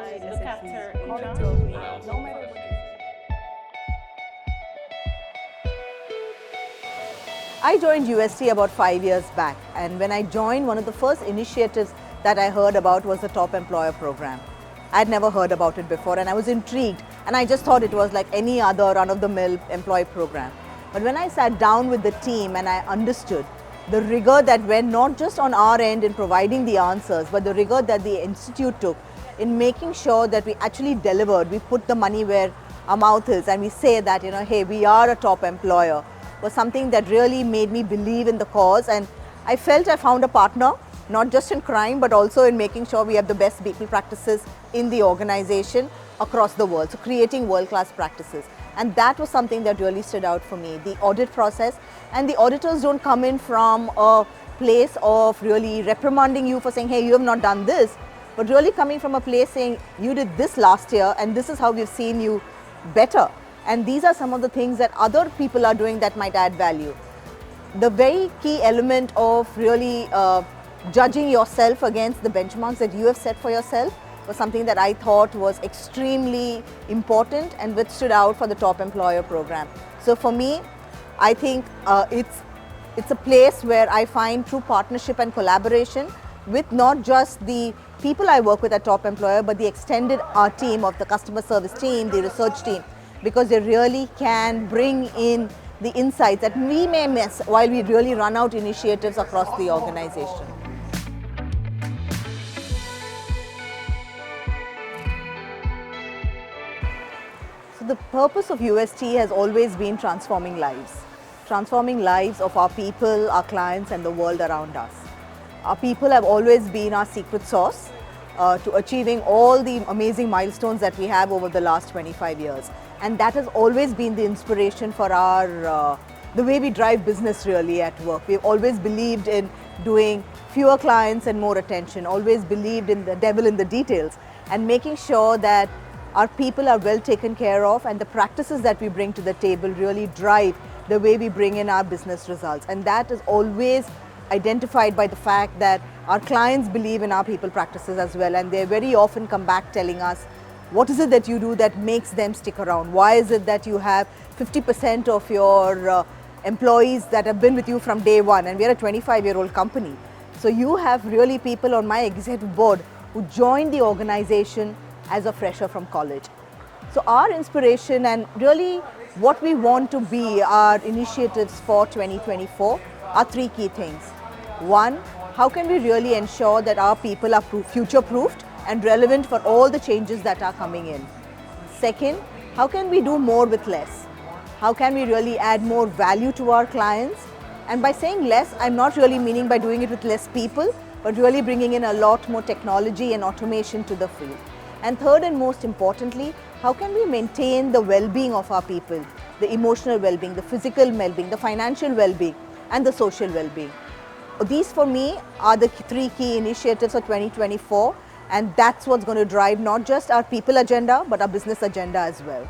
I look after HR. No matter what. I joined UST about 5 years back, and when I joined, one of the first initiatives that I heard about was the Top Employer Program. I'd never heard about it before, and I was intrigued, and I just thought it was like any other run-of-the-mill employee program. But when I sat down with the team and I understood the rigor that went not just on our end in providing the answers, but the rigor that the institute took in making sure that we actually delivered, we put the money where our mouth is, and we say that, hey, we are a top employer, was something that really made me believe in the cause. And I felt I found a partner, not just in crime, but also in making sure we have the best people practices in the organization across the world. So creating world-class practices. And that was something that really stood out for me, the audit process. And the auditors don't come in from a place of really reprimanding you for saying, hey, you have not done this, but really coming from a place saying, you did this last year and this is how we've seen you better. And these are some of the things that other people are doing that might add value. The very key element of really judging yourself against the benchmarks that you have set for yourself was something that I thought was extremely important and which stood out for the Top Employer Program. So for me, I think it's a place where I find true partnership and collaboration with not just the people I work with at Top Employer, but the extended team of the customer service team, the research team, because they really can bring in the insights that we may miss while we really run out initiatives across the organization. So the purpose of UST has always been transforming lives of our people, our clients, and the world around us. Our people have always been our secret sauce to achieving all the amazing milestones that we have over the last 25 years. And that has always been the inspiration for the way we drive business really at work. We've always believed in doing fewer clients and more attention, always believed in the devil in the details, and making sure that our people are well taken care of, and the practices that we bring to the table really drive the way we bring in our business results. And that is always identified by the fact that our clients believe in our people practices as well, and they very often come back telling us, what is it that you do that makes them stick around? Why is it that you have 50% of your employees that have been with you from day one? And we are a 25-year-old company. So you have really people on my executive board who joined the organization as a fresher from college. So our inspiration and really what we want to be our initiatives for 2024 are three key things. One, how can we really ensure that our people are future-proofed and relevant for all the changes that are coming in? Second, how can we do more with less? How can we really add more value to our clients? And by saying less, I'm not really meaning by doing it with less people, but really bringing in a lot more technology and automation to the field. And third and most importantly, how can we maintain the well-being of our people, the emotional well-being, the physical well-being, the financial well-being, and the social well-being? These for me are the three key initiatives for 2024. And that's what's going to drive not just our people agenda, but our business agenda as well.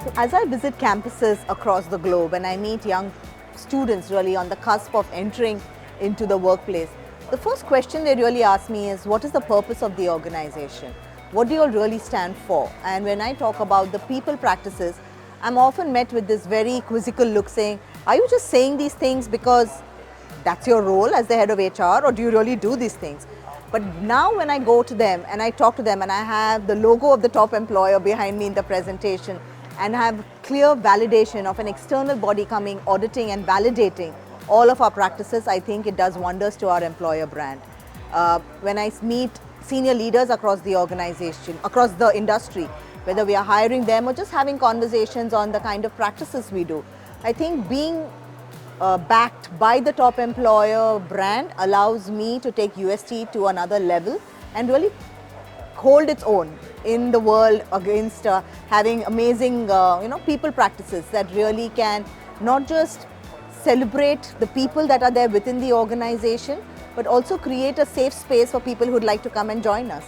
So as I visit campuses across the globe and I meet young students really on the cusp of entering into the workplace, the first question they really ask me is, what is the purpose of the organization? What do you all really stand for? And when I talk about the people practices, I'm often met with this very quizzical look saying, are you just saying these things because that's your role as the head of HR, or do you really do these things? But now when I go to them and I talk to them and I have the logo of the Top Employer behind me in the presentation and have clear validation of an external body coming, auditing and validating all of our practices, I think it does wonders to our employer brand. When I meet senior leaders across the organization, across the industry, whether we are hiring them or just having conversations on the kind of practices we do, I think being backed by the Top Employer brand allows me to take UST to another level and really hold its own in the world against having amazing people practices that really can not just celebrate the people that are there within the organization, but also create a safe space for people who'd like to come and join us.